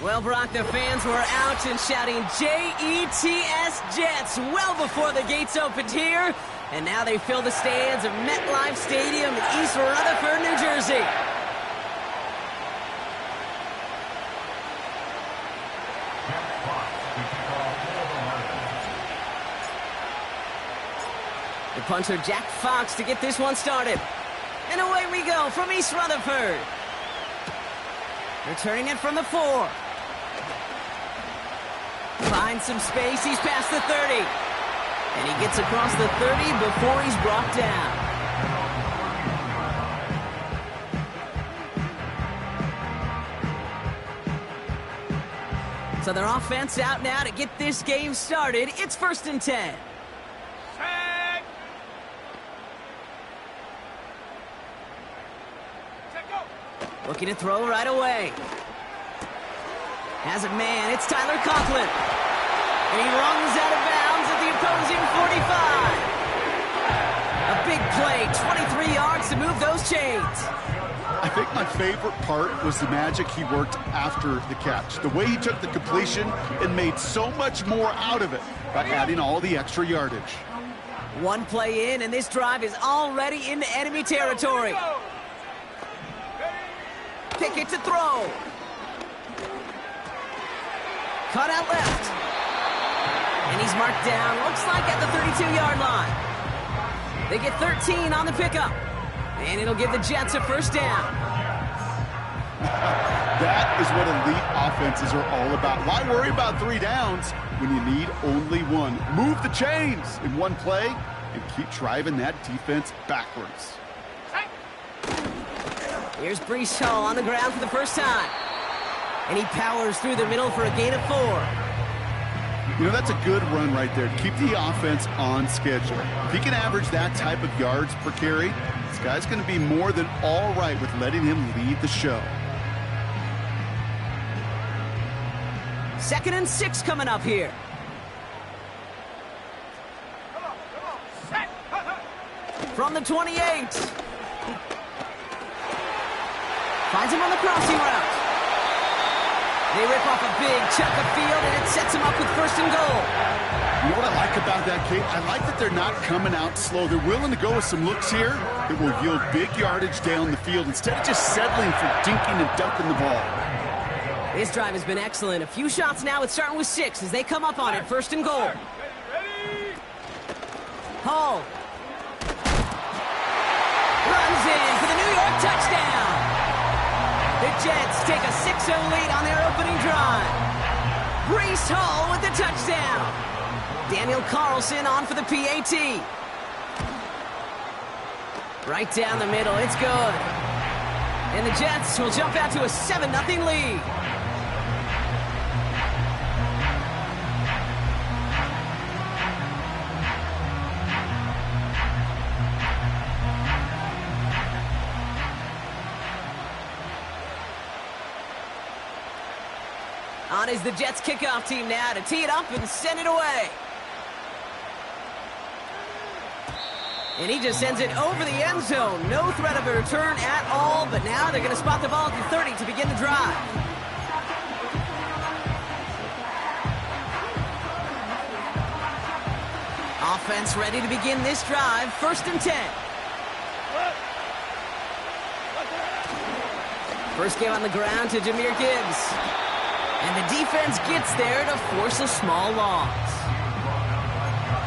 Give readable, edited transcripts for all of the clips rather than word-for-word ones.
Well, Brock, the fans were out and shouting J-E-T-S Jets well before the gates opened here. And now they fill the stands of MetLife Stadium in East Rutherford, New Jersey. The punter, Jack Fox, to get this one started. And away we go from East Rutherford. Returning it from the 4. Finds some space, he's past the 30. And he gets across the 30 before he's brought down. So their offense out now to get this game started. It's 1st and 10. Looking to throw right away. Has a man, it's Tyler Conklin. And he runs out of bounds at the opposing 45. A big play, 23 yards to move those chains. I think my favorite part was the magic he worked after the catch. The way he took the completion and made so much more out of it by adding all the extra yardage. One play in, and this drive is already into enemy territory. Pickett to throw. Cut out left. And he's marked down, looks like at the 32-yard line. They get 13 on the pickup. And it'll give the Jets a 1st down. That is what elite offenses are all about. Why worry about 3 downs when you need only 1? Move the chains in one play and keep driving that defense backwards. Here's Breece Hall on the ground for the first time. And he powers through the middle for a gain of 4. You know, that's a good run right there to keep the offense on schedule. If he can average that type of yards per carry, this guy's going to be more than all right with letting him lead the show. 2nd and 6 coming up here. From the 28. Finds him on the crossing route. They rip off a big chunk of field, and it sets him up with 1st and goal. You know what I like about that, Kate? I like that they're not coming out slow. They're willing to go with some looks here that will yield big yardage down the field instead of just settling for dinking and dunking the ball. This drive has been excellent. A few shots now. It's starting with 6 as they come up on it. 1st and goal. Hall. Runs in for the New York touchdown. The Jets take a 6-0 lead on their opening drive. Breece Hall with the touchdown. Daniel Carlson on for the PAT. Right down the middle, it's good. And the Jets will jump out to a 7-0 lead. On is the Jets kickoff team now to tee it up and send it away. And he just sends it over the end zone. No threat of a return at all, but now they're going to spot the ball at the 30 to begin the drive. Offense ready to begin this drive. 1st and 10. First game on the ground to Jahmyr Gibbs. And the defense gets there to force a small loss.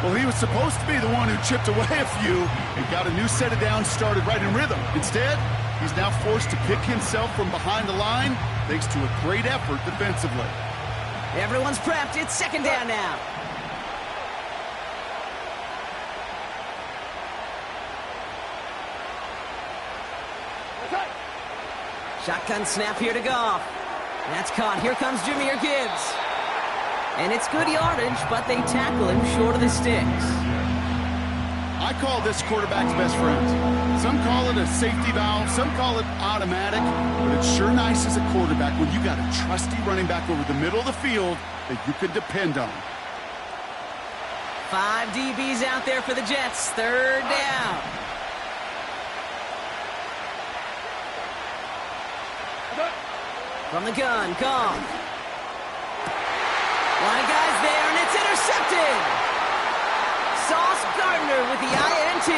Well, he was supposed to be the one who chipped away a few and got a new set of downs started right in rhythm. Instead, he's now forced to pick himself from behind the line thanks to a great effort defensively. Everyone's prepped. It's 2nd down now. Shotgun snap here to Goff. That's caught. Here comes Jahmyr Gibbs. And it's good yardage, but they tackle him short of the sticks. I call this quarterback's best friend. Some call it a safety valve, some call it automatic, but it's sure nice as a quarterback when you got a trusty running back over the middle of the field that you can depend on. 5 DBs out there for the Jets. 3rd down. From the gun, Goff. Line guy's there, and it's intercepted. Sauce Gardner with the INT.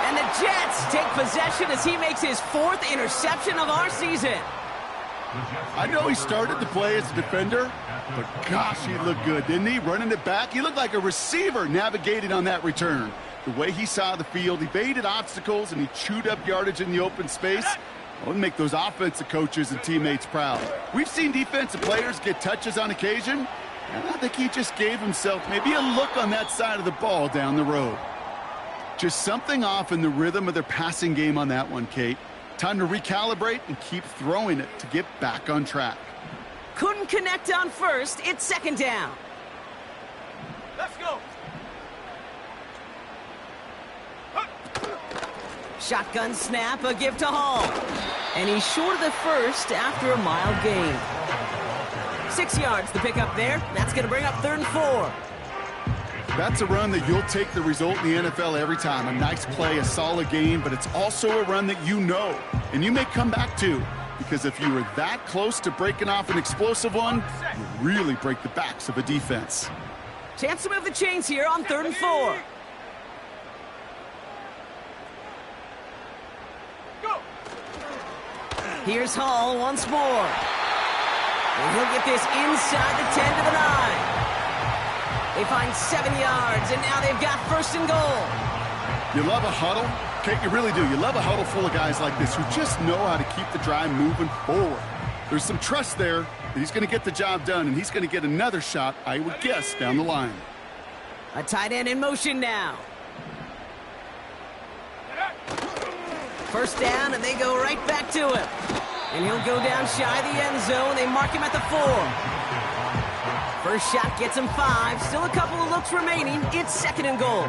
And the Jets take possession as he makes his 4th interception of our season. I know he started the play as a defender, but gosh, he looked good, didn't he? Running it back, he looked like a receiver navigating on that return. The way he saw the field, he baited obstacles, and he chewed up yardage in the open space. That would make those offensive coaches and teammates proud. We've seen defensive players get touches on occasion, and I think he just gave himself maybe a look on that side of the ball down the road. Just something off in the rhythm of their passing game on that one, Kate. Time to recalibrate and keep throwing it to get back on track. Couldn't connect on first. It's 2nd down. Let's go. Shotgun snap, a give to Hall. And he's short of the first after a mild gain. 6 yards to pick up there. That's going to bring up 3rd and 4. That's a run that you'll take the result in the NFL every time. A nice play, a solid game, but it's also a run that you know, and you may come back to, because if you were that close to breaking off an explosive one, you really break the backs of a defense. Chance to move the chains here on 3rd and 4. Go. Here's Hall once more. And he'll get this inside the 10 to the 9. They find 7 yards, and now they've got 1st and goal. You love a huddle? Kate, you really do. You love a huddle full of guys like this who just know how to keep the drive moving forward. There's some trust there that he's going to get the job done, and he's going to get another shot, I would guess, down the line. A tight end in motion now. 1st down, and they go right back to him. And he'll go down shy of the end zone. They mark him at the 4. First shot gets him 5. Still a couple of looks remaining. It's 2nd and goal.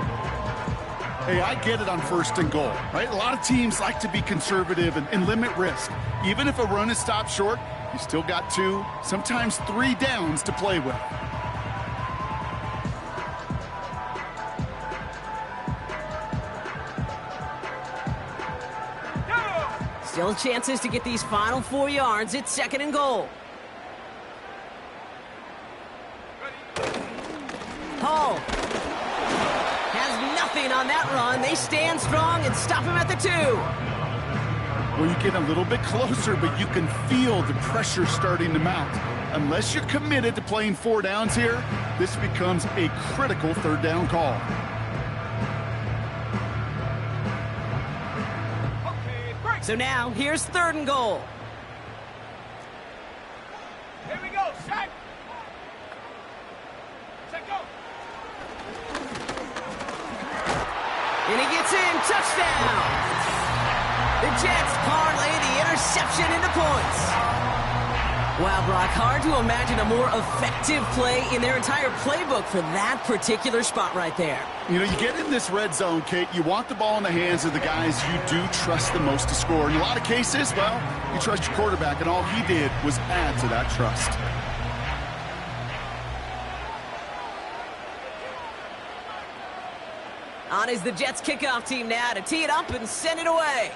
Hey, I get it on 1st and goal, right? A lot of teams like to be conservative and limit risk. Even if a run is stopped short, you still got 2, sometimes 3 downs to play with. Still chances to get these final 4 yards. It's 2nd and goal. Hall has nothing on that run. They stand strong and stop him at the 2. Well, you get a little bit closer, but you can feel the pressure starting to mount. Unless you're committed to playing 4 downs here, this becomes a critical 3rd down call. So now, here's 3rd and goal. Here we go. Set. Set, go. And he gets in. Touchdown. The Jets parlay the interception into points. Wow, Brock, hard to imagine a more effective play in their entire playbook for that particular spot right there. You know, you get in this red zone, Kate, you want the ball in the hands of the guys you do trust the most to score. In a lot of cases, well, you trust your quarterback, and all he did was add to that trust. On is the Jets kickoff team now to tee it up and send it away.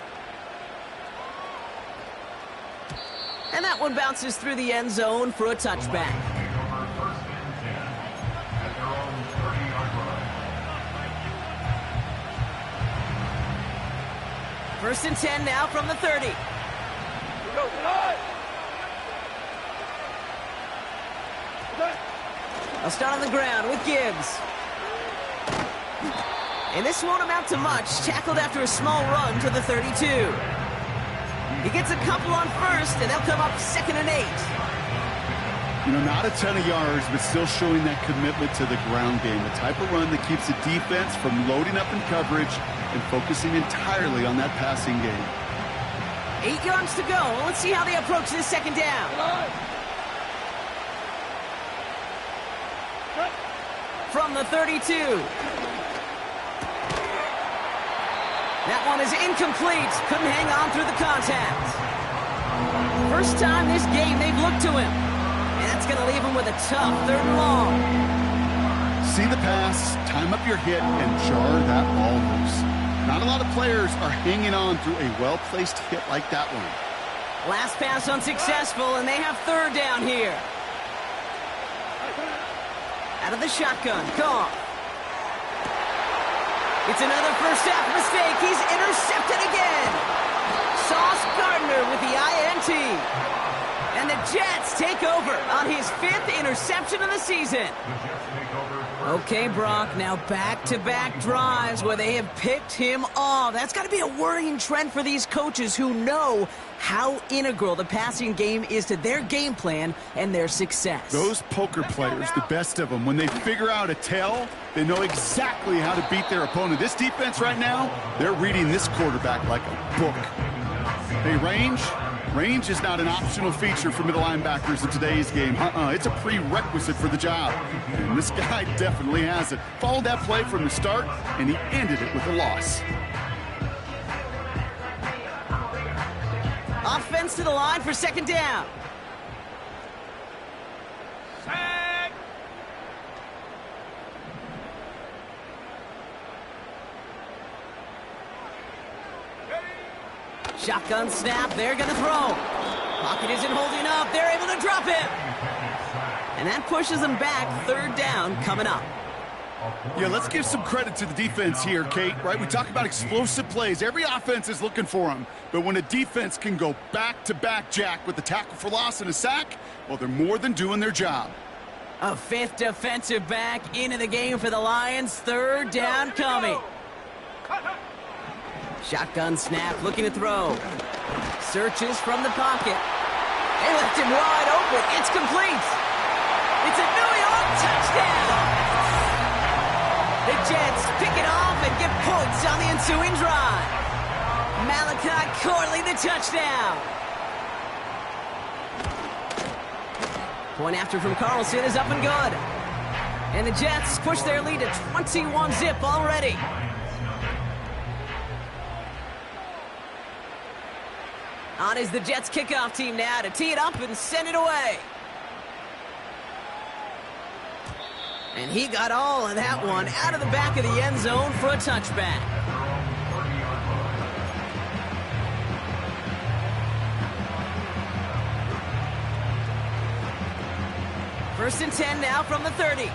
And that one bounces through the end zone for a touchback. First and 10 now from the 30. I'll start on the ground with Gibbs. And this won't amount to much. Tackled after a small run to the 32. He gets a couple on first, and they'll come up 2nd and 8. You know, not a ton of yards, but still showing that commitment to the ground game. The type of run that keeps the defense from loading up in coverage and focusing entirely on that passing game. 8 yards to go. Let's see how they approach this 2nd down. From the 32. That one is incomplete. Couldn't hang on through the contact. First time this game they've looked to him. And that's going to leave him with a tough 3rd and long. See the pass, time up your hit, and jar that ball loose. Not a lot of players are hanging on through a well-placed hit like that one. Last pass unsuccessful, and they have 3rd down here. Out of the shotgun, Goff. It's another first half mistake. He's intercepted again. Sauce Gardner with the INT. And the Jets take over on his 5th interception of the season. Okay, Brock, now back-to-back drives where they have picked him off. That's got to be a worrying trend for these coaches who know how integral the passing game is to their game plan and their success. Those poker players, the best of them, when they figure out a tell, they know exactly how to beat their opponent. This defense right now, they're reading this quarterback like a book. Hey, range is not an optional feature for middle linebackers in today's game. It's a prerequisite for the job. And this guy definitely has it. Followed that play from the start, and he ended it with a loss. Offense to the line for 2nd down. Sack. Shotgun snap, they're going to throw. Pocket isn't holding up, they're able to drop him. And that pushes them back, 3rd down coming up. Yeah, let's give some credit to the defense here, Kate, right? We talk about explosive plays. Every offense is looking for them. But when a defense can go back-to-back, Jack, with a tackle for loss and a sack, well, they're more than doing their job. A 5th defensive back into the game for the Lions, 3rd down coming. Shotgun snap, looking to throw. Searches from the pocket. They left him wide open. It's complete. It's a New York touchdown. The Jets pick it off and get points on the ensuing drive. Malachi Corley, the touchdown. Point after from Carlson is up and good. And the Jets push their lead to 21-zip already. On is the Jets kickoff team now to tee it up and send it away. And he got all of that one out of the back of the end zone for a touchback. First and 10 now from the 30.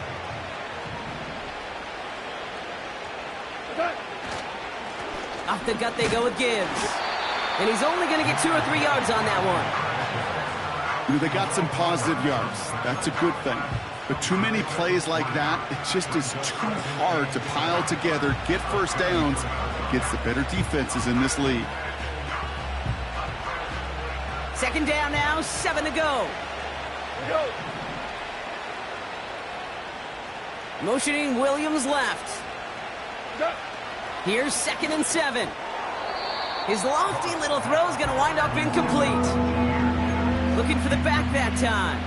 Off the gut they go with Gibbs. And he's only going to get 2 or 3 yards on that one. You know, they got some positive yards. That's a good thing. But too many plays like that, it just is too hard to pile together, get first downs against the better defenses in this league. 2nd down now, 7 to go. Motioning Williams left. Here's 2nd and 7. His lofty little throw is going to wind up incomplete. Looking for the back that time.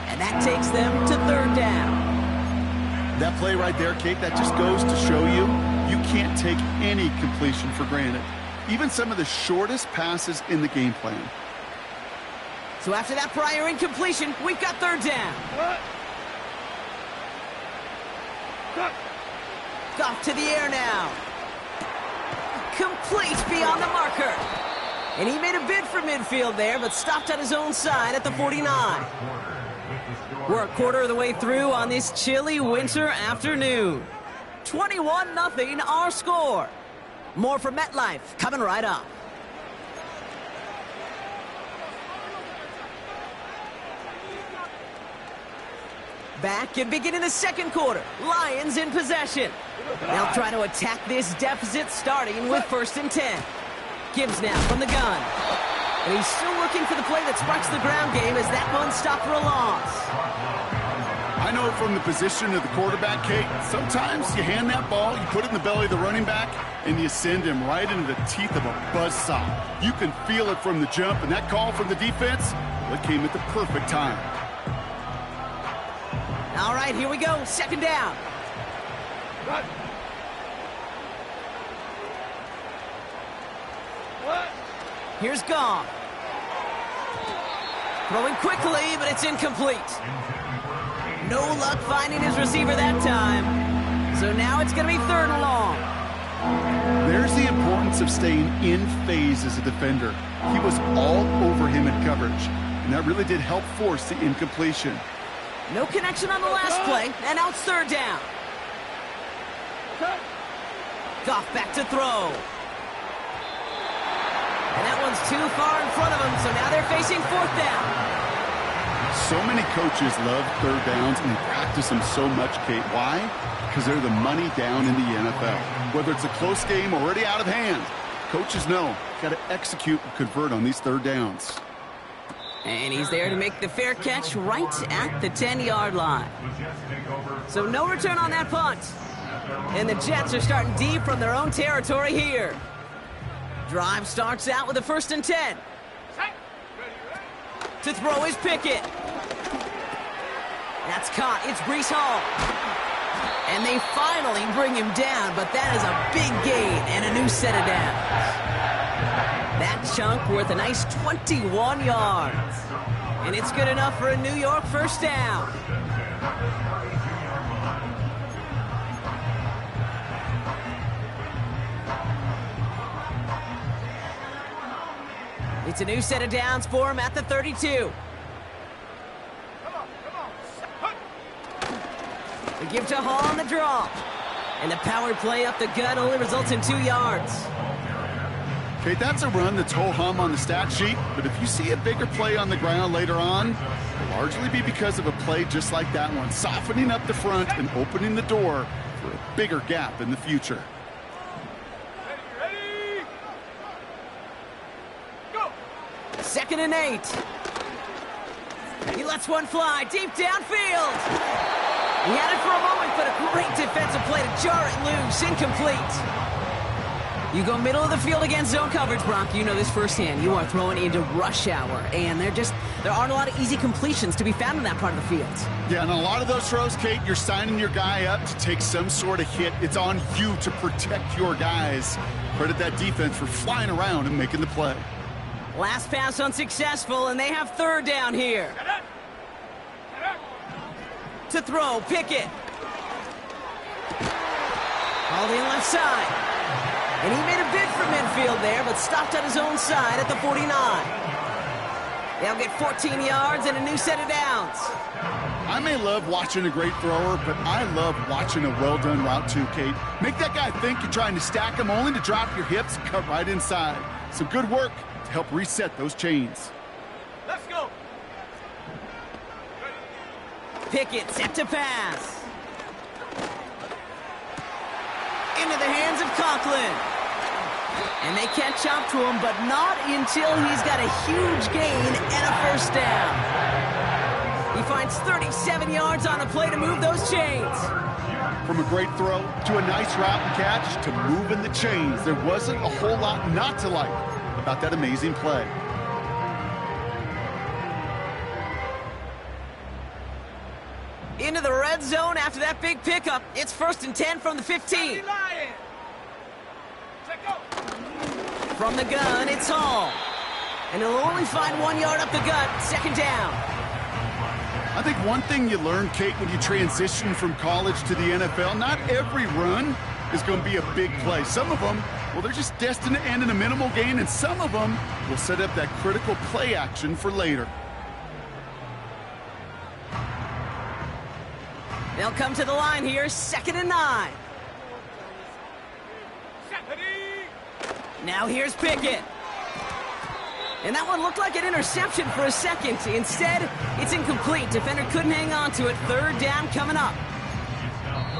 And that takes them to 3rd down. That play right there, Kate, that just goes to show you, you can't take any completion for granted. Even some of the shortest passes in the game plan. So after that prior incompletion, we've got 3rd down. Goff to the air now. Complete beyond the marker. And he made a bid for midfield there, but stopped on his own side at the 49. We're a quarter of the way through on this chilly winter afternoon. 21-0 our score. More from MetLife coming right up. Back and beginning the 2nd quarter. Lions in possession. They'll try to attack this deficit starting with 1st and 10. Gibbs now from the gun. And he's still looking for the play that sparks the ground game as that one stopped for a loss. I know from the position of the quarterback, Kate, sometimes you hand that ball, you put it in the belly of the running back, and you send him right into the teeth of a buzzsaw. You can feel it from the jump, and that call from the defense, well, it came at the perfect time. All right, here we go. 2nd down. Here's Goff. Throwing quickly, but it's incomplete. No luck finding his receiver that time. So now it's going to be 3rd and long. There's the importance of staying in phase as a defender. He was all over him in coverage, and that really did help force the incompletion. No connection on the last play, and now it's third down. Goff back to throw. And that one's too far in front of him, so now they're facing fourth down. So many coaches love third downs, and they practice them so much, Kate. Why? Because they're the money down in the NFL. Whether it's a close game already out of hand, coaches know, got to execute and convert on these third downs. And he's there to make the fair catch right at the 10-yard line. So no return on that punt. And the Jets are starting deep from their own territory here. Drive starts out with a 1st and 10. To throw is Pickett. That's caught. It's Breece Hall. And they finally bring him down, but that is a big gain and a new set of downs. That chunk worth a nice 21 yards. And it's good enough for a New York first down. It's a new set of downs for him at the 32. They give to Hall on the draw. And the power play up the gut only results in 2 yards. Okay, that's a run that's ho-hum on the stat sheet, but if you see a bigger play on the ground later on, it'll largely be because of a play just like that one, softening up the front and opening the door for a bigger gap in the future. Ready? Go! 2nd and 8. He lets one fly deep downfield. He had it for a moment, but a great defensive play to jar it loose. Incomplete. You go middle of the field against zone coverage, Bronk. You know this firsthand. You are throwing into rush hour, and there aren't a lot of easy completions to be found in that part of the field. Yeah, and a lot of those throws, Kate, you're signing your guy up to take some sort of hit. It's on you to protect your guys. Credit that defense for flying around and making the play. Last pass unsuccessful, and they have 3rd down here. To throw, Pickett. Hauled in left side. And he made a bid for midfield there, but stopped on his own side at the 49. They'll get 14 yards and a new set of downs. I may love watching a great thrower, but I love watching a well-done route too, Kate. Make that guy think you're trying to stack him only to drop your hips and cut right inside. Some good work to help reset those chains. Let's go! Pickett set to pass. Into the hands of Conklin. And they catch up to him, but not until he's got a huge gain and a 1st down. He finds 37 yards on the play to move those chains. From a great throw to a nice route and catch to moving the chains, there wasn't a whole lot not to like about that amazing play. Into the red zone after that big pickup. It's 1st and 10 from the 15. From the gun, it's Hall. And he'll only find 1 yard up the gut. 2nd down. I think one thing you learn, Kate, when you transition from college to the NFL, not every run is going to be a big play. Some of them, well, they're just destined to end in a minimal gain, and some of them will set up that critical play action for later. They'll come to the line here, 2nd and 9. Now here's Pickett. And that one looked like an interception for a second. Instead, it's incomplete. Defender couldn't hang on to it. 3rd down coming up.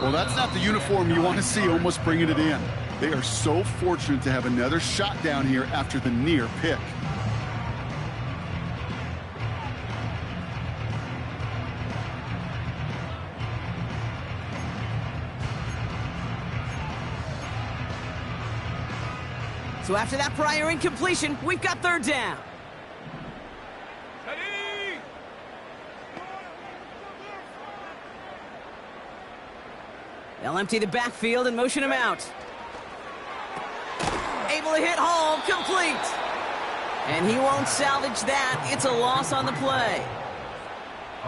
Well, that's not the uniform you want to see almost bringing it in. They are so fortunate to have another shot down here after the near pick. So after that prior incompletion, we've got 3rd down. Ready? They'll empty the backfield and motion him out. Able to hit Hall, complete. And he won't salvage that. It's a loss on the play.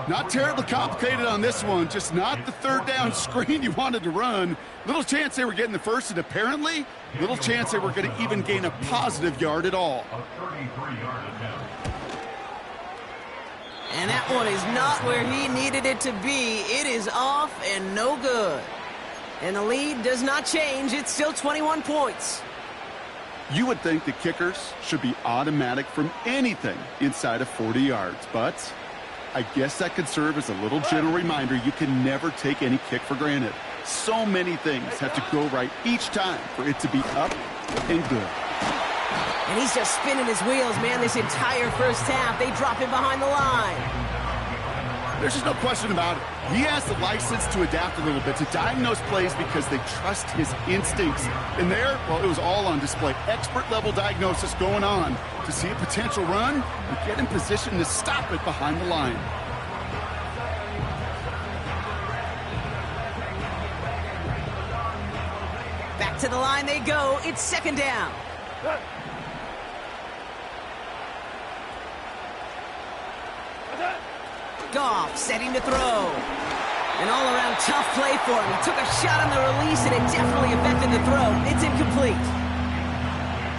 Not terribly complicated on this one, just not the 3rd down screen you wanted to run. Little chance they were getting the first, and apparently, little chance they were going to even gain a positive yard at all. And And that one is not where he needed it to be. It is off and no good. And the lead does not change. It's still 21 points. You would think the kickers should be automatic from anything inside of 40 yards, but I guess that could serve as a little gentle reminder you can never take any kick for granted. So many things have to go right each time for it to be up and good. And he's just spinning his wheels, man, this entire first half. They drop him behind the line. There's just no question about it. He has the license to adapt a little bit, to diagnose plays because they trust his instincts. And there, well, it was all on display. Expert-level diagnosis going on to see a potential run and get in position to stop it behind the line. Back to the line they go. It's second down. Goff setting to throw. An all-around tough play for him. He took a shot on the release, and it definitely affected the throw. It's incomplete.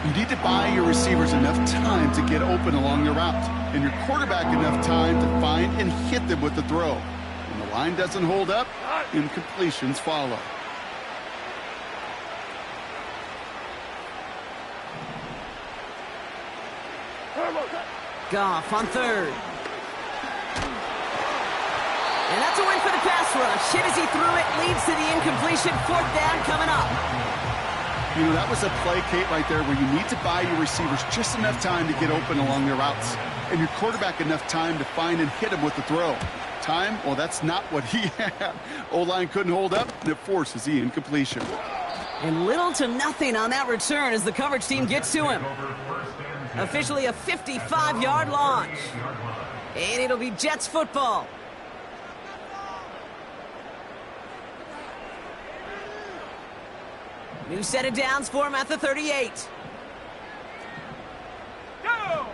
You need to buy your receivers enough time to get open along the route, and your quarterback enough time to find and hit them with the throw. When the line doesn't hold up, incompletions follow. Goff on third. And that's a win for the pass rush. Hit as he threw it, leads to the incompletion. Fourth down coming up. You know, that was a play, Kate, right there where you need to buy your receivers just enough time to get open along their routes, and your quarterback enough time to find and hit him with the throw. Time, well, that's not what he had. O-line couldn't hold up, and it forces the incompletion. And little to nothing on that return as the coverage team gets to him. Officially a 55-yard launch. And it'll be Jets football. New set of downs for him at the 38. Go!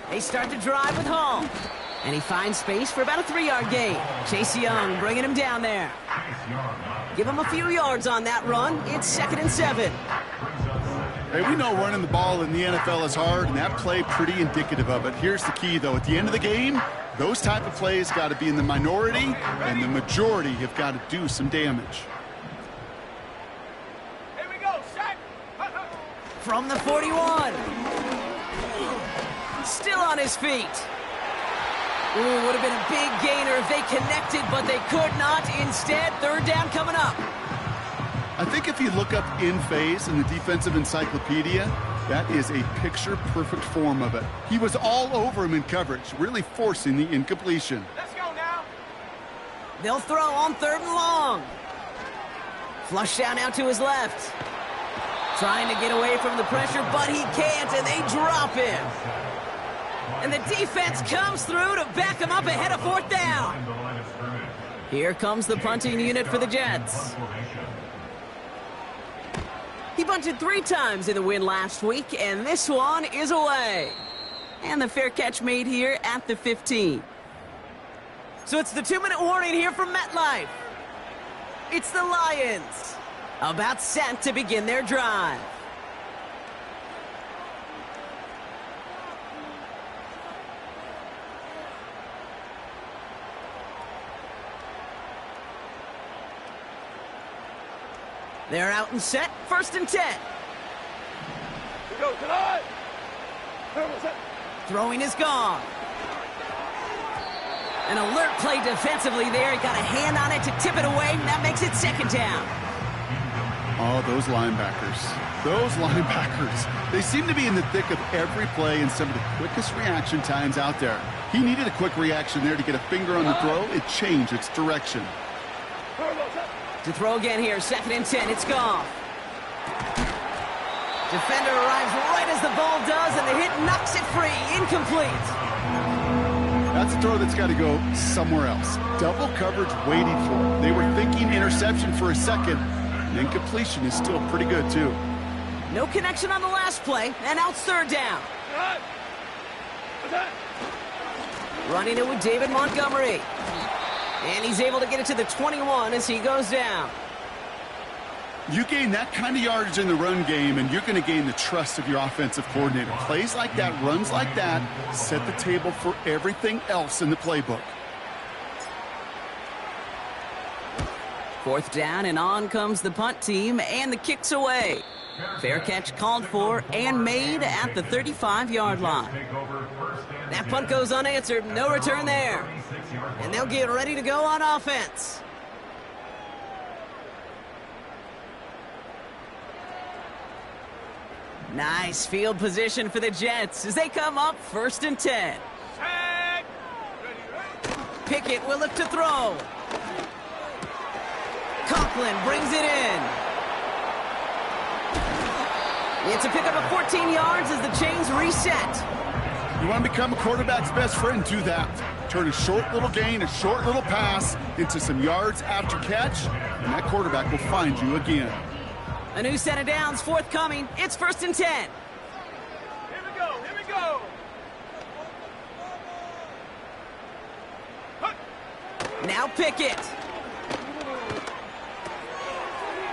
They start to drive with Hall. And he finds space for about a 3-yard gain. Chase Young bringing him down there. Give him a few yards on that run. It's second and 7. Hey, we know running the ball in the NFL is hard, and that play pretty indicative of it. Here's the key, though. At the end of the game, those type of plays got to be in the minority, and the majority have got to do some damage. Here we go, sack! From the 41. Still on his feet. Ooh, would have been a big gainer if they connected, but they could not. Instead, third down coming up. I think if you look up in phase in the defensive encyclopedia, that is a picture-perfect form of it. He was all over him in coverage, really forcing the incompletion. Let's go now! They'll throw on third and long. Flush down out to his left. Trying to get away from the pressure, but he can't, and they drop him. And the defense comes through to back him up ahead of fourth down. Here comes the punting unit for the Jets. He punted 3 times in the win last week, and this one is away. And the fair catch made here at the 15. So it's the 2-minute warning here from MetLife. It's the Lions, about set to begin their drive. They're out and set, first and 10. We go tonight! Throwing is gone. An alert play defensively there. He got a hand on it to tip it away, and that makes it second down. Oh, those linebackers. They seem to be in the thick of every play and some of the quickest reaction times out there. He needed a quick reaction there to get a finger on the throw. It changed its direction. To throw again here, second and 10, it's Goff. Defender arrives right as the ball does, and the hit knocks it free. Incomplete. That's a throw that's got to go somewhere else. Double coverage waiting for him. They were thinking interception for a second, and incompletion is still pretty good, too. No connection on the last play, and out third down. Running it with David Montgomery. And he's able to get it to the 21 as he goes down. You gain that kind of yardage in the run game, and you're going to gain the trust of your offensive coordinator. Plays like that, runs like that, set the table for everything else in the playbook. 4th down, and on comes the punt team, and the kick's away. Fair catch called for and made at the 35-yard line. That punt goes unanswered. No return there. And they'll get ready to go on offense. Nice field position for the Jets as they come up 1st and 10. Pickett will look to throw. Conklin brings it in. It's a pickup of 14 yards as the chains reset. You want to become a quarterback's best friend, do that. Turn a short little gain, a short little pass into some yards after catch, and that quarterback will find you again. A new set of downs forthcoming. It's 1st and 10. Here we go, here we go. Now Pickett.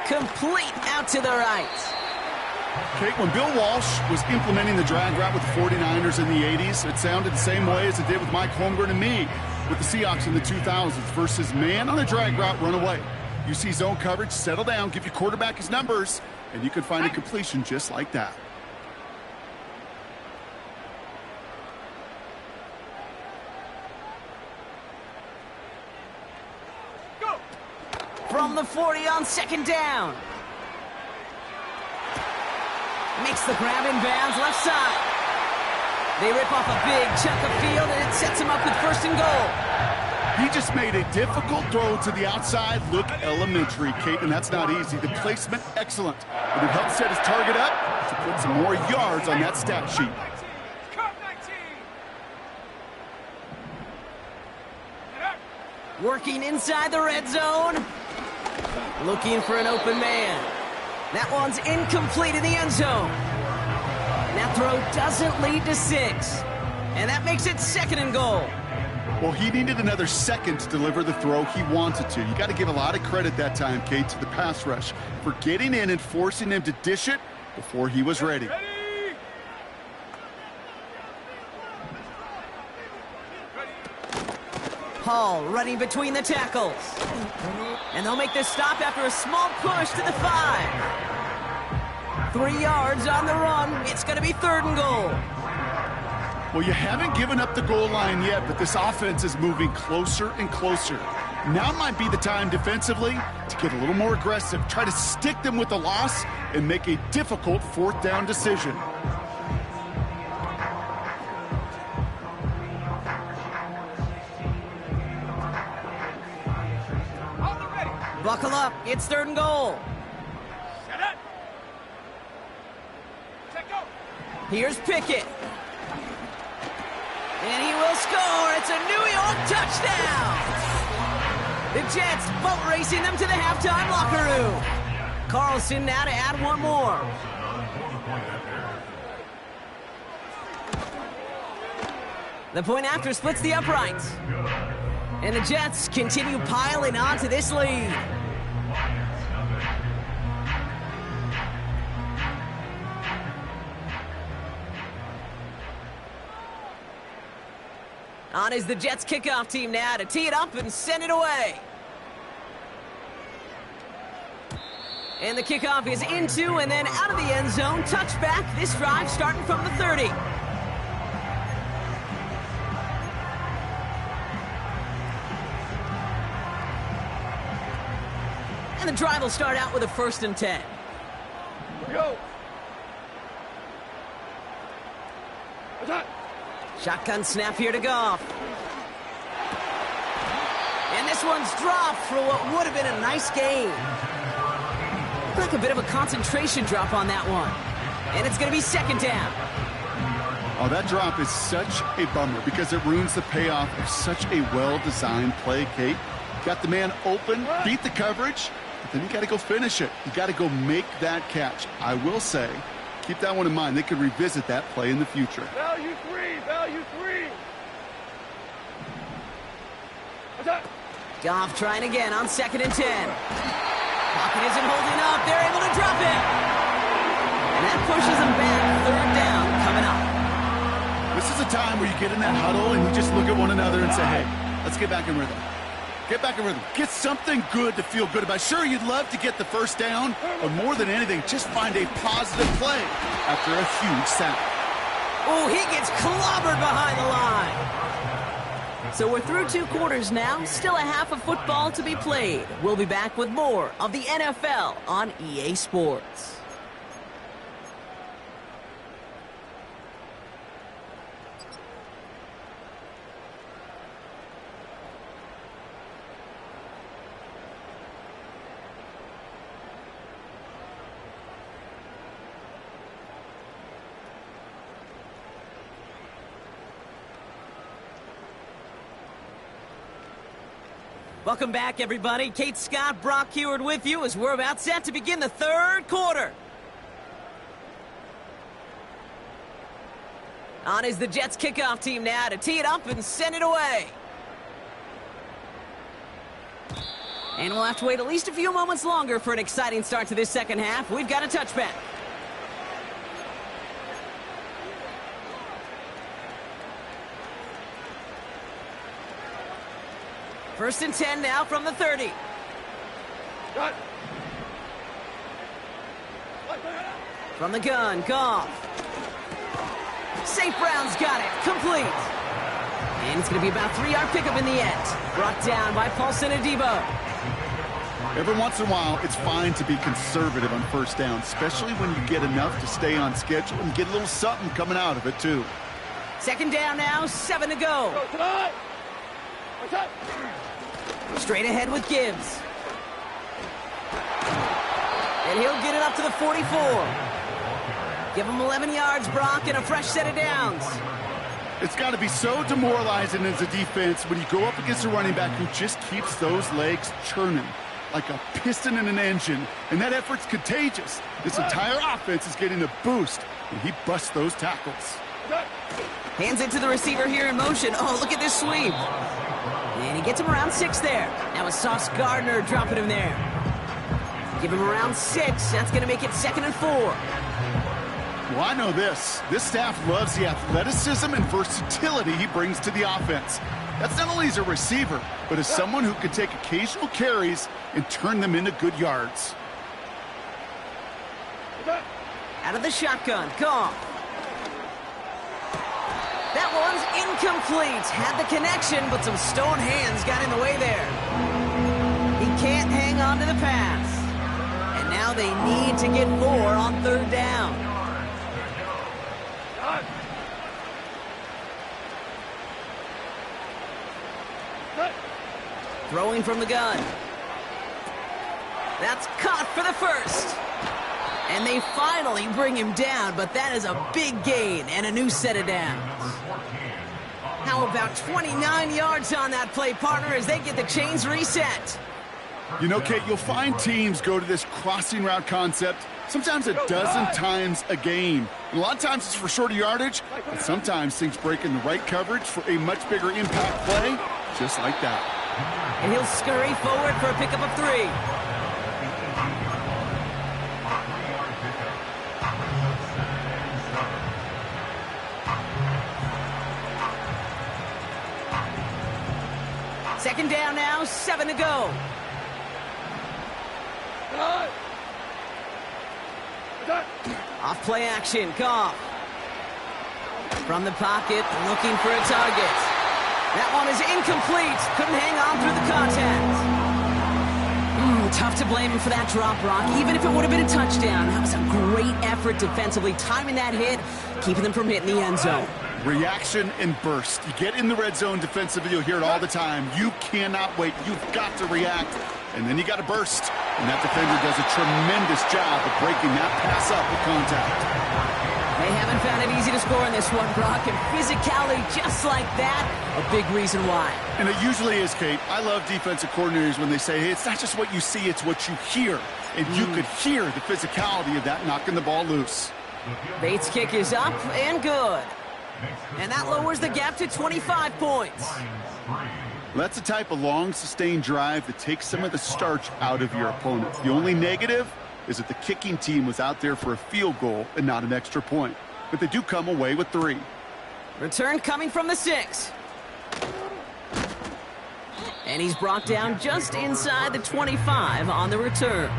Complete out to the right. Kate, when Bill Walsh was implementing the drag route with the 49ers in the 80s, it sounded the same way as it did with Mike Holmgren and me with the Seahawks in the 2000s versus man on a drag route, run away. You see zone coverage, settle down, give your quarterback his numbers, and you can find a completion just like that. Go. From the 40 on 2nd down. Makes the grab in bounds left side. They rip off a big chunk of field, and it sets him up with 1st and goal. He just made a difficult throw to the outside look elementary, Kate, and that's not easy. The placement, excellent. But it helped set his target up to put some more yards on that stat sheet. Cut 19. Working inside the red zone. Looking for an open man. That one's incomplete in the end zone. That throw doesn't lead to 6. And that makes it 2nd and goal. Well, he needed another second to deliver the throw he wanted to. You got to give a lot of credit that time, Kate, to the pass rush for getting in and forcing him to dish it before he was ready. Hall running between the tackles. And they'll make this stop after a small push to the 5. 3 yards on the run. It's going to be 3rd and goal. Well, you haven't given up the goal line yet, but this offense is moving closer and closer. Now might be the time defensively to get a little more aggressive, try to stick them with the loss, and make a difficult 4th down decision. Buckle up. It's 3rd and goal. Set it. Check go. Here's Pickett. And he will score. It's a New York touchdown. The Jets boat racing them to the halftime locker room. Carlson now to add one more. The point after splits the uprights. And the Jets continue piling on to this lead. On is the Jets kickoff team now to tee it up and send it away. And the kickoff is into and then out of the end zone. Touchback, this drive starting from the 30. And the drive will start out with a 1st and 10. Go. Attack. Shotgun snap here to Goff. And this one's dropped for what would have been a nice gain. Like a bit of a concentration drop on that one. And it's going to be 2nd down. Oh, that drop is such a bummer because it ruins the payoff of such a well-designed play, Kate. Got the man open, beat the coverage, but then you got to go finish it. You got to go make that catch. I will say, keep that one in mind. They could revisit that play in the future. Value 3, value 3. Attack. Goff trying again on 2nd and 10. Pocket isn't holding up. They're able to drop it. And that pushes them back. Third down coming up. This is a time where you get in that huddle and you just look at one another and say, hey, let's get back in rhythm. Get back in rhythm. Get something good to feel good about. Sure, you'd love to get the first down, but more than anything, just find a positive play after a huge sack. Oh, he gets clobbered behind the line. So we're through 2 quarters now. Still a half of football to be played. We'll be back with more of the NFL on EA Sports. Welcome back, everybody. Kate Scott, Brock Huard with you as we're about set to begin the 3rd quarter. On is the Jets kickoff team now to tee it up and send it away. And we'll have to wait at least a few moments longer for an exciting start to this second half. We've got a touchback. First and 10 now from the 30. Cut. From the gun, Goff. St. Brown's got it, complete. And it's going to be about a 3-yard pickup in the end. Brought down by Paulson Adebo. Every once in a while, it's fine to be conservative on first down, especially when you get enough to stay on schedule and get a little something coming out of it, too. Second down now, 7 to go. Go tonight. Attack. Straight ahead with Gibbs. And he'll get it up to the 44. Give him 11 yards, Brock, and a fresh set of downs. It's got to be so demoralizing as a defense when you go up against a running back who just keeps those legs churning like a piston in an engine, and that effort's contagious. This entire offense is getting a boost, and he busts those tackles. Hands it to the receiver here in motion. Oh, look at this sweep. And he gets him around 6 there. Now it's Sauce Gardner dropping him there. Give him around 6. That's going to make it 2nd and 4. Well, I know this. This staff loves the athleticism and versatility he brings to the offense. That's not only as a receiver, but as someone who can take occasional carries and turn them into good yards. Out of the shotgun, Goff. That one's incomplete. Had the connection, but some stone hands got in the way there. He can't hang on to the pass. And now they need to get 4 on 3rd down. Throwing from the gun. That's caught for the first. And they finally bring him down, but that is a big gain and a new set of downs. How about 29 yards on that play, partner, as they get the chains reset? You know, Kate, you'll find teams go to this crossing route concept sometimes a dozen times a game. And a lot of times it's for shorter yardage, but sometimes things break in the right coverage for a much bigger impact play, just like that. And he'll scurry forward for a pickup of 3. Second down now, 7 to go. Off play action, Goff. From the pocket, looking for a target. That one is incomplete. Couldn't hang on through the contact. Tough to blame him for that drop, Brock. Even if it would have been a touchdown, that was a great effort defensively, timing that hit, keeping them from hitting the end zone. Reaction and burst. You get in the red zone defensively, you'll hear it all the time. You cannot wait. You've got to react. And then you got to burst. And that defender does a tremendous job of breaking that pass up with contact. They haven't found it easy to score in this one, Brock. And physicality just like that, a big reason why. And it usually is, Kate. I love defensive coordinators when they say, hey, it's not just what you see, it's what you hear. And you could hear the physicality of that knocking the ball loose. Bates' kick is up and good. And that lowers the gap to 25 points. That's the type of long, sustained drive that takes some of the starch out of your opponent. The only negative is that the kicking team was out there for a field goal and not an extra point. But they do come away with 3. Return coming from the 6. And he's brought down just inside the 25 on the return.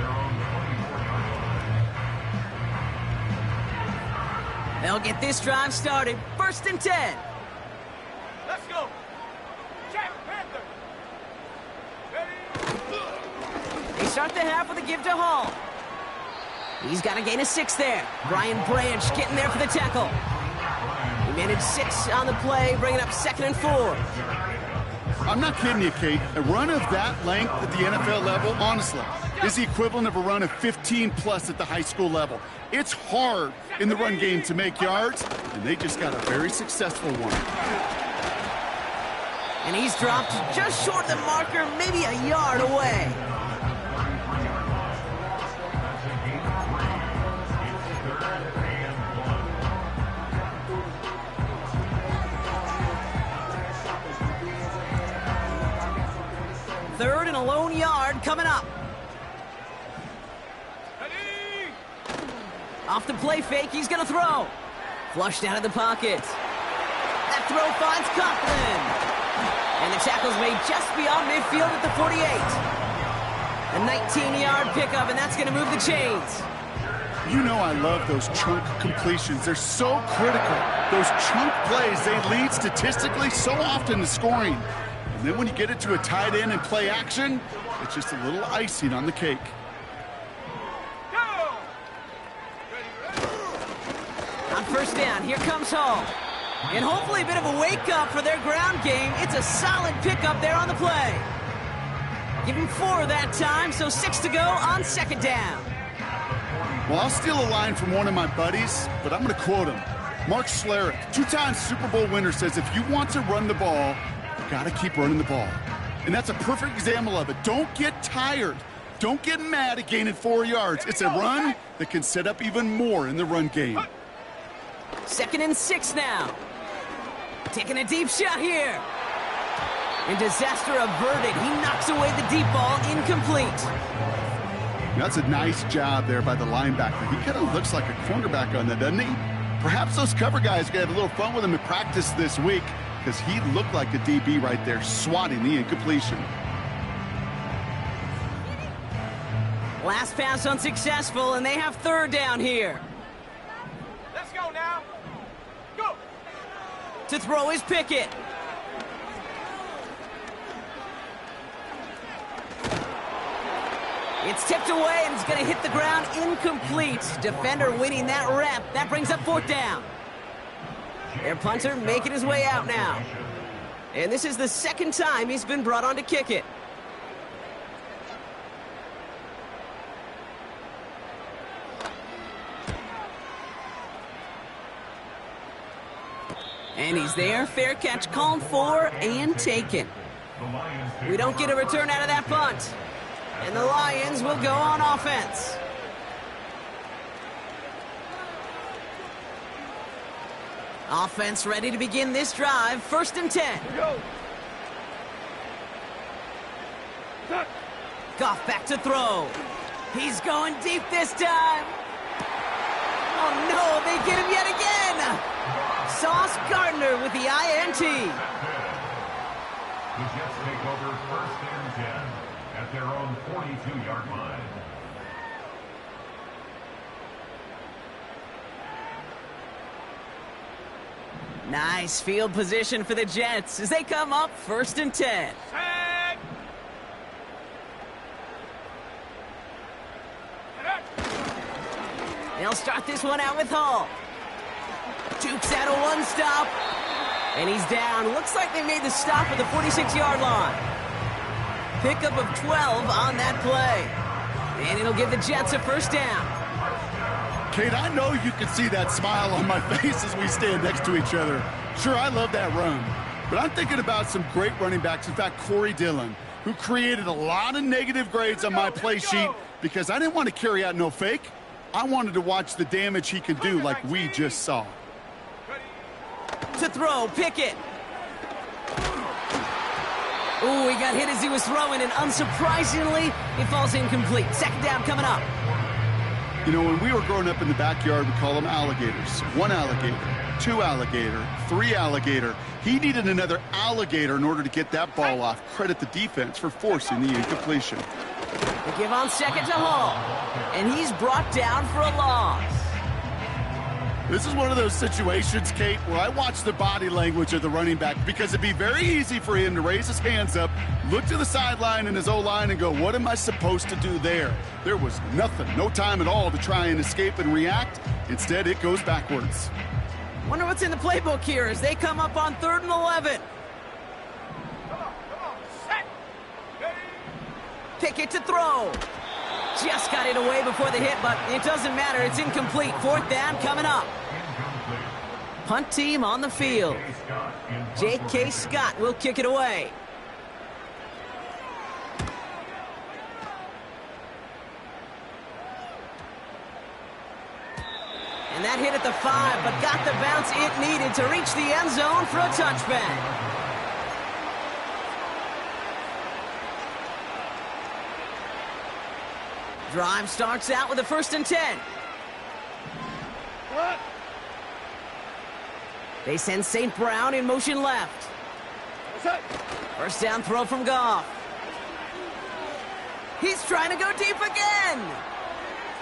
They'll get this drive started. 1st and 10. Let's go. Jack Panther. Ready? They start the half with a give to Hall. He's got to gain a 6 there. Brian Branch getting there for the tackle. He managed 6 on the play, bringing up 2nd and 4. I'm not kidding you, Kate. A run of that length at the NFL level, honestly, is the equivalent of a run of 15+ at the high school level. It's hard in the run game to make yards, and they just got a very successful one. And he's dropped just short of the marker, maybe a yard away. Third and a lone yard coming up. Ready? Off the play fake, he's going to throw. Flushed out of the pocket. That throw finds Coughlin. And the tackle's made just beyond midfield at the 48. A 19-yard pickup, and that's going to move the chains. You know I love those chunk completions. They're so critical. Those chunk plays, they lead statistically so often to scoring. And then when you get it to a tight end and play action, it's just a little icing on the cake. Go! On 1st down, here comes Hall. And hopefully a bit of a wake-up for their ground game. It's a solid pickup there on the play. Give him 4 that time, so 6 to go on 2nd down. Well, I'll steal a line from one of my buddies, but I'm going to quote him. Mark Schlereth, 2-time Super Bowl winner, says if you want to run the ball, got to keep running the ball. And that's a perfect example of it. Don't get tired. Don't get mad at gaining 4 yards. It's a run that can set up even more in the run game. 2nd and 6 now. Taking a deep shot here. And disaster averted. He knocks away the deep ball, incomplete. That's a nice job there by the linebacker. He kind of looks like a cornerback on that, doesn't he? Perhaps those cover guys can have a little fun with him in practice this week, because he looked like a DB right there, swatting the incompletion. Last pass unsuccessful, and they have 3rd down here. Let's go now. Go! To throw is Pickett. It's tipped away, and it's going to hit the ground incomplete. Defender winning that rep. That brings up 4th down. Their punter making his way out now. And this is the 2nd time he's been brought on to kick it. And he's there. Fair catch called for and taken. We don't get a return out of that punt. And the Lions will go on offense. Offense ready to begin this drive. 1st and 10. Go! Duck! Goff back to throw. He's going deep this time. Oh no, they get him yet again. Sauce Gardner with the INT. The Jets take over 1st and 10 at their own 42-yard line. Nice field position for the Jets as they come up 1st and 10. Set! They'll start this one out with Hall. Jukes out a 1-stop. And he's down. Looks like they made the stop at the 46-yard line. Pickup of 12 on that play. And it'll give the Jets a 1st down. Kate, I know you can see that smile on my face as we stand next to each other. Sure, I love that run. But I'm thinking about some great running backs. In fact, Corey Dillon, who created a lot of negative grades on my play sheet because I didn't want to carry out no fake. I wanted to watch the damage he could do like we just saw. To throw, Pickett. Ooh, he got hit as he was throwing, and unsurprisingly, it falls incomplete. Second down coming up. You know, when we were growing up in the backyard, we call them alligators. 1 alligator, 2 alligator, 3 alligator. He needed another alligator in order to get that ball off. Credit the defense for forcing the incompletion. They give on second to Hall, and he's brought down for a loss. This is one of those situations, Kate, where I watch the body language of the running back, because it'd be very easy for him to raise his hands up, look to the sideline and his O-line and go, what am I supposed to do there? There was nothing, no time at all to try and escape and react. Instead, it goes backwards. Wonder what's in the playbook here as they come up on 3rd and 11. Come on, set. Ready. Pickett to throw. Just got it away before the hit, but it doesn't matter. It's incomplete. 4th down coming up. Punt team on the field. J.K. Scott will kick it away. And that hit at the 5, but got the bounce it needed to reach the end zone for a touchback. Drive starts out with a 1st and 10. What? They send St. Brown in motion left. Set. 1st down throw from Goff. He's trying to go deep again.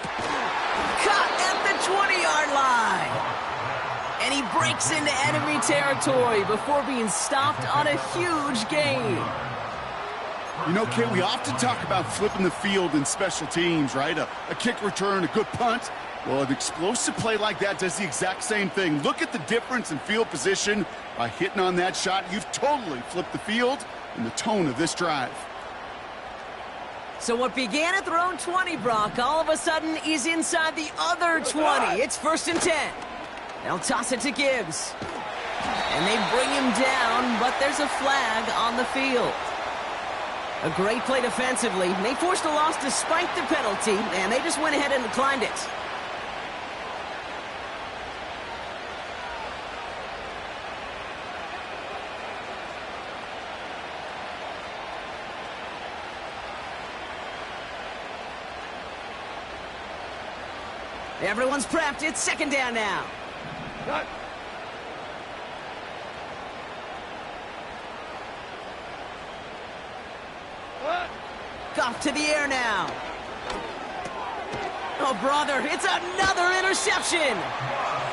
Caught at the 20-yard line. And he breaks into enemy territory before being stopped on a huge gain. You know, Kate, we often talk about flipping the field in special teams, right? A kick return, a good punt. Well, an explosive play like that does the exact same thing. Look at the difference in field position. By hitting on that shot, you've totally flipped the field and the tone of this drive. So what began at their own 20, Brock, all of a sudden is inside the other 20. It's 1st and 10. They'll toss it to Gibbs. And they bring him down, but there's a flag on the field. A great play defensively. They forced a loss despite the penalty, and they just went ahead and declined it. Everyone's prepped. It's 2nd down now. Cut. What? Goff to the air now. Oh, brother, it's another interception.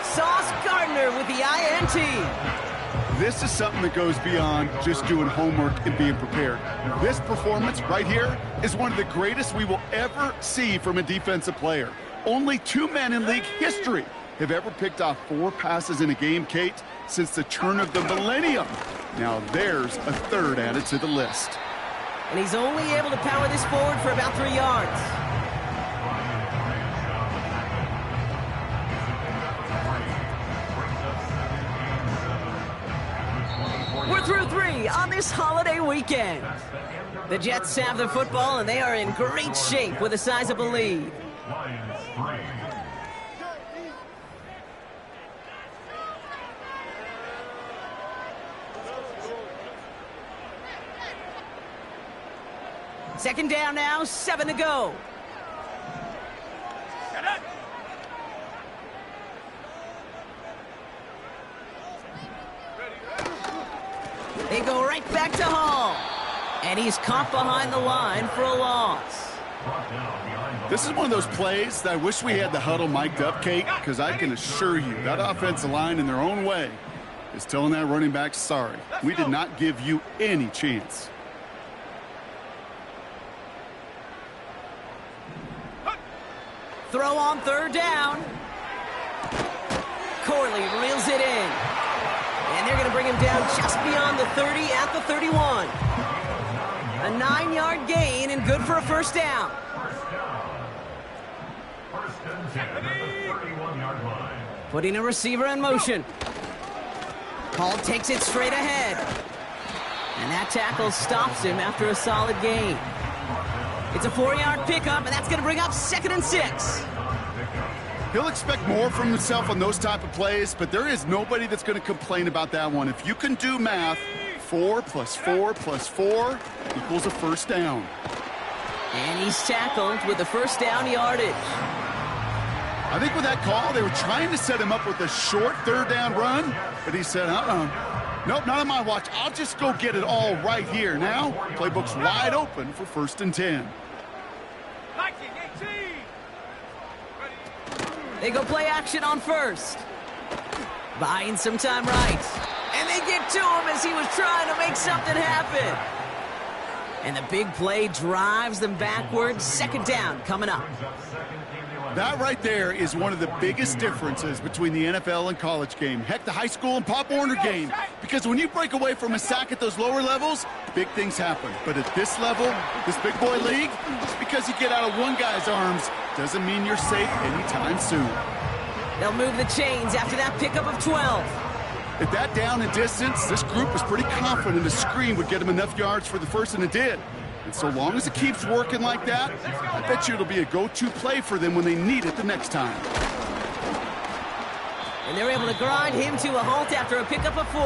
Sauce Gardner with the INT. This is something that goes beyond just doing homework and being prepared. This performance right here is one of the greatest we will ever see from a defensive player. Only 2 men in league history have ever picked off 4 passes in a game, Kate, since the turn of the millennium. Now there's a 3rd added to the list. And he's only able to power this forward for about 3 yards. We're through 3 on this holiday weekend. The Jets have the football, and they are in great shape with a sizable lead. Lions 3. Second down now, 7 to go. Get it. They go right back to Hall. And he's caught behind the line for a loss. This is one of those plays that I wish we had the huddle mic'd up, Kate, because I can assure you that offensive line in their own way is telling that running back, sorry, we did not give you any chance. Throw on 3rd down. Corley reels it in. And they're going to bring him down just beyond the 30 at the 31. A 9-yard gain and good for a 1st down. First and 10 at the 31-yard line. Putting a receiver in motion. Hall takes it straight ahead. And that tackle stops him after a solid gain. It's a 4-yard pickup, and that's going to bring up 2nd and 6. He'll expect more from himself on those type of plays, but there is nobody that's going to complain about that one. If you can do math, 4 plus 4 plus 4 equals a first down. And he's tackled with the first down yardage. I think with that call, they were trying to set him up with a short third down run, but he said, nope, not on my watch. I'll just go get it all right here. Now, playbook's wide open for 1st and 10. 1918. They go play action on first. Buying some time right. And they get to him as he was trying to make something happen. And the big play drives them backwards. 2nd down coming up. That right there is one of the biggest differences between the NFL and college game. Heck, the high school and Pop Warner game. Because when you break away from a sack at those lower levels, big things happen. But at this level, this big boy league, just because you get out of one guy's arms doesn't mean you're safe anytime soon. They'll move the chains after that pickup of 12. At that down and distance, this group was pretty confident a screen would get them enough yards for the first, and it did. And so long as it keeps working like that, I bet you it'll be a go-to play for them when they need it the next time. And they're able to grind him to a halt after a pickup of 4.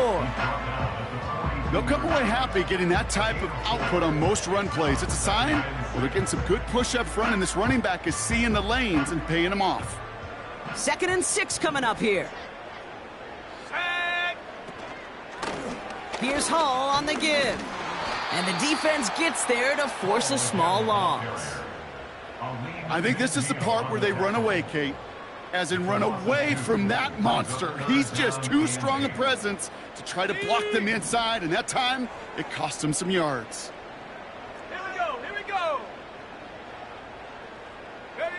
They'll come away happy getting that type of output on most run plays. It's a sign, well, they're getting some good push up front, and this running back is seeing the lanes and paying them off. 2nd and 6 coming up here. Set. Here's Hall on the give. And the defense gets there to force a small loss. I think this is the part where they run away, Kate. As in run away from that monster. He's just too strong a presence to try to block them inside, and that time, it cost them some yards. Here we go. Here we go. Ready.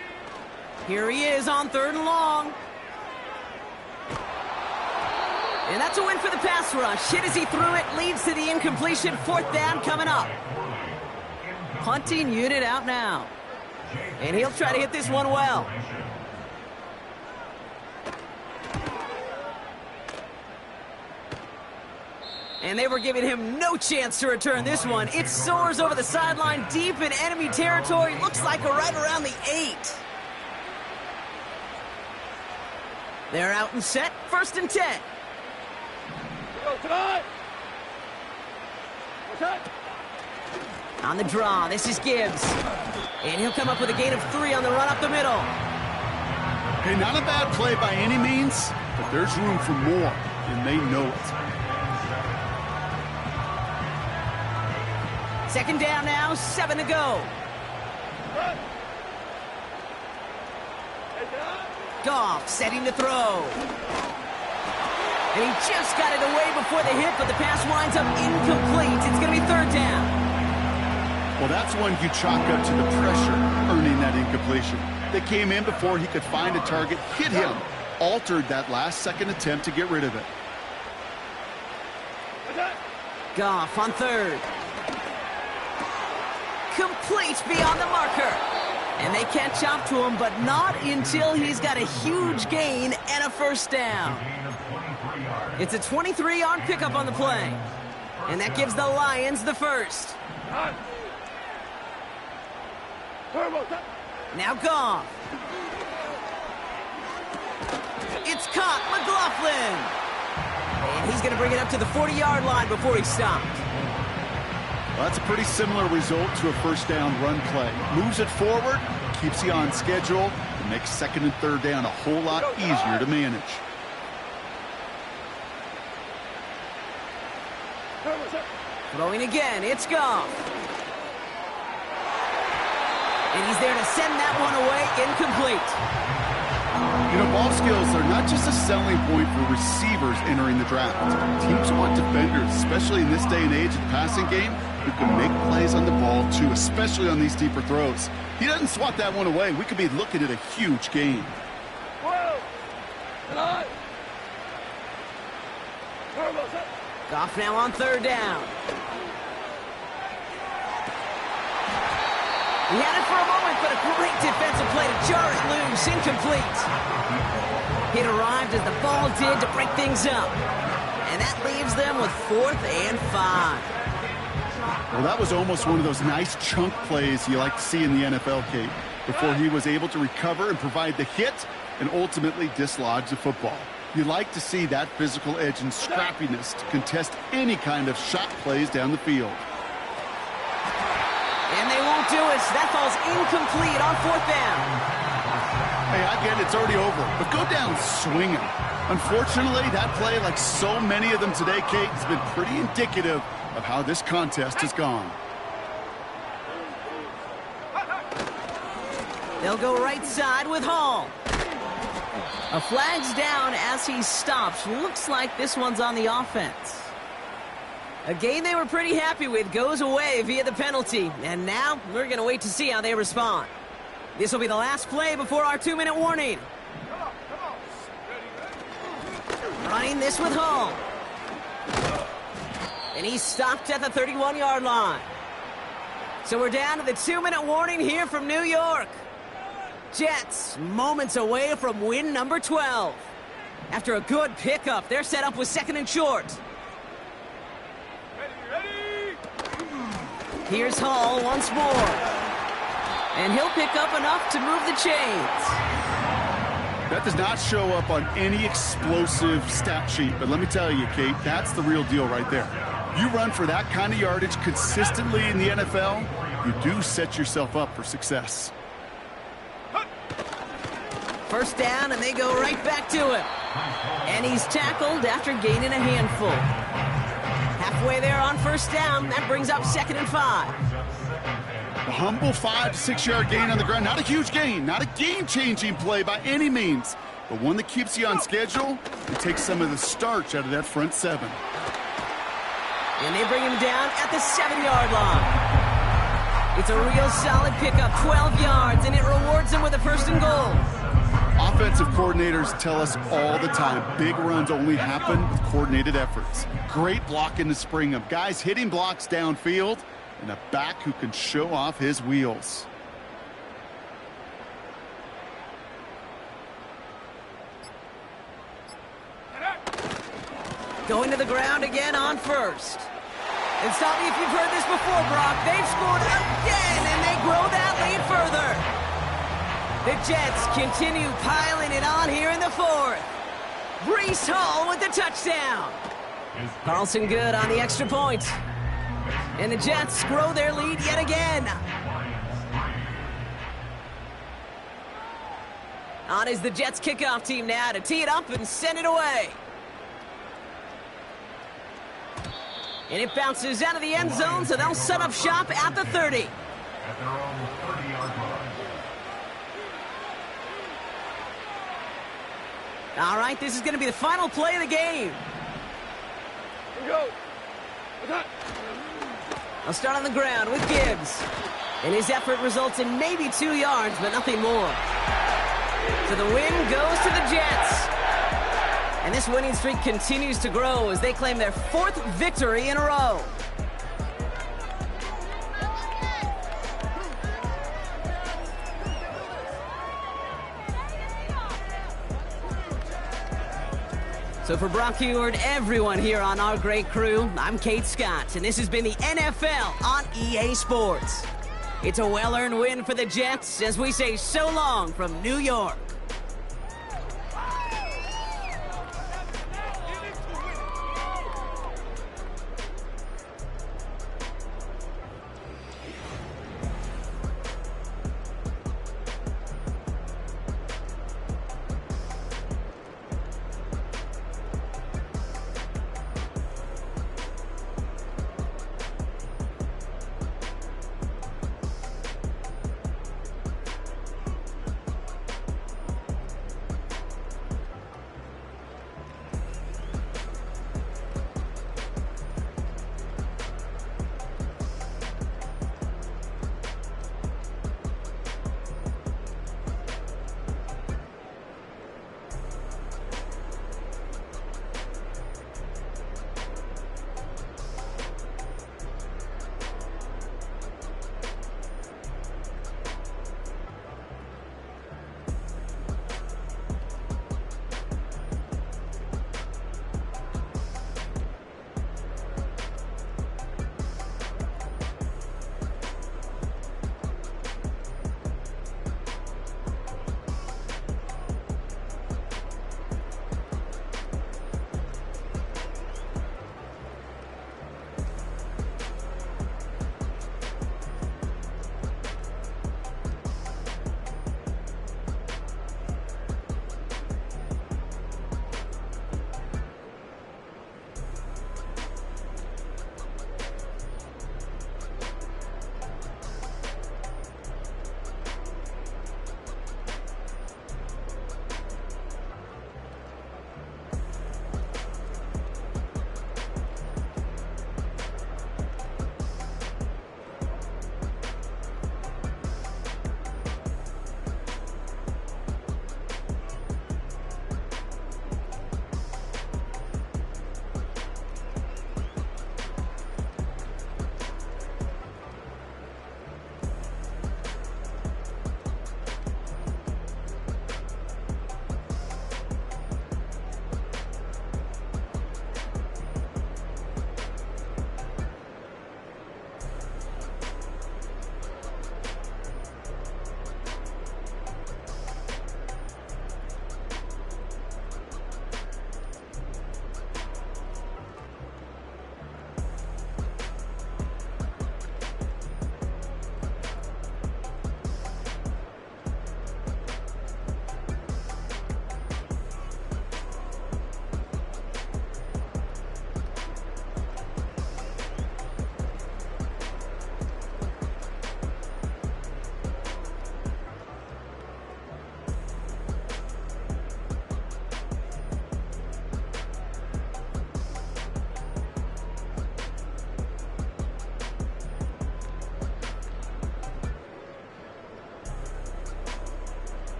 Here he is on 3rd and long. And that's a win for the pass rush. Hit as he threw it, leads to the incompletion. 4th down coming up. Punting unit out now. And he'll try to hit this one well. And they were giving him no chance to return this one. It soars over the sideline deep in enemy territory. Looks like right around the 8. They're out and set. 1st and 10. Go tonight. What's that? On the draw, this is Gibbs. And he'll come up with a gain of 3 on the run up the middle. Okay, not a bad play by any means, but there's room for more, and they know it. 2nd down now, 7 to go. Run. Hey, down. Goff setting to throw. And he just got it away before the hit, but the pass winds up incomplete. It's going to be 3rd down. Well, that's one you chalk up to the pressure earning that incompletion. They came in before he could find a target, hit him, altered that last-second attempt to get rid of it. What's that? Goff on 3rd. Complete beyond the marker. And they catch up to him, but not until he's got a huge gain and a 1st down. It's a 23-yard pickup on the play. And that gives the Lions the 1st. Run. Turbo. Now Goff. It's caught, McLaughlin. And he's going to bring it up to the 40-yard line before he stopped. Well, that's a pretty similar result to a 1st down run play. Moves it forward, keeps you on schedule, and makes 2nd and 3rd down a whole lot easier to manage. Throwing again, it's Goff. And he's there to send that one away, incomplete. You know, ball skills are not just a selling point for receivers entering the draft. Teams want defenders, especially in this day and age of the passing game, who can make plays on the ball too, especially on these deeper throws. He doesn't swat that one away. We could be looking at a huge gain. Whoa. Tonight. Turbo. Goff now on 3rd down. He had it for a moment, but a great defensive play to jar it loose, incomplete. It arrived as the ball did to break things up. And that leaves them with 4th and 5. Well, that was almost one of those nice chunk plays you like to see in the NFL, Kate, before he was able to recover and provide the hit and ultimately dislodge the football. You like to see that physical edge and scrappiness to contest any kind of shot plays down the field. And they won't do it. That falls incomplete on 4th down. Hey, I get it, it's already over, but go down swinging. Unfortunately, that play, like so many of them today, Kate, has been pretty indicative of how this contest has gone. They'll go right side with Hall. A flag's down as he stops. Looks like this one's on the offense. A game they were pretty happy with goes away via the penalty. And now we're going to wait to see how they respond. This will be the last play before our 2-minute warning. Running this with Hall. And he's stopped at the 31-yard line. So we're down to the 2-minute warning here from New York. Jets moments away from win number 12. After a good pickup, they're set up with 2nd and short. Here's Hall once more. And he'll pick up enough to move the chains. That does not show up on any explosive stat sheet, but let me tell you, Kate, that's the real deal right there. You run for that kind of yardage consistently in the NFL, you do set yourself up for success. 1st down, and they go right back to him. And he's tackled after gaining a handful. Halfway there on 1st down, that brings up 2nd and 5. A humble 5 to 6 yard gain on the ground. Not a huge gain, not a game-changing play by any means, but one that keeps you on schedule and takes some of the starch out of that front 7. And they bring him down at the 7-yard line. It's a real solid pickup, 12 yards, and it rewards him with a 1st and goal. Offensive coordinators tell us all the time, big runs only happen with coordinated efforts. Great block in the spring of guys hitting blocks downfield and a back who can show off his wheels. Going to the ground again on 1st. And stop me if you've heard this before, Brock. They've scored again, and they grow that lead further. The Jets continue piling it on here in the 4th. Breece Hall with the touchdown. Carlson good on the extra point. And the Jets grow their lead yet again. On is the Jets kickoff team now to tee it up and send it away. And it bounces out of the end zone, so they'll set up shop at the 30. At their own 30-yard line. All right, this is going to be the final play of the game. Here we go. Attack. I'll start on the ground with Gibbs. And his effort results in maybe 2 yards, but nothing more. So the win goes to the Jets. And this winning streak continues to grow as they claim their 4th victory in a row. So for Brock Huard, everyone here on our great crew, I'm Kate Scott, and this has been the NFL on EA Sports. It's a well-earned win for the Jets as we say so long from New York.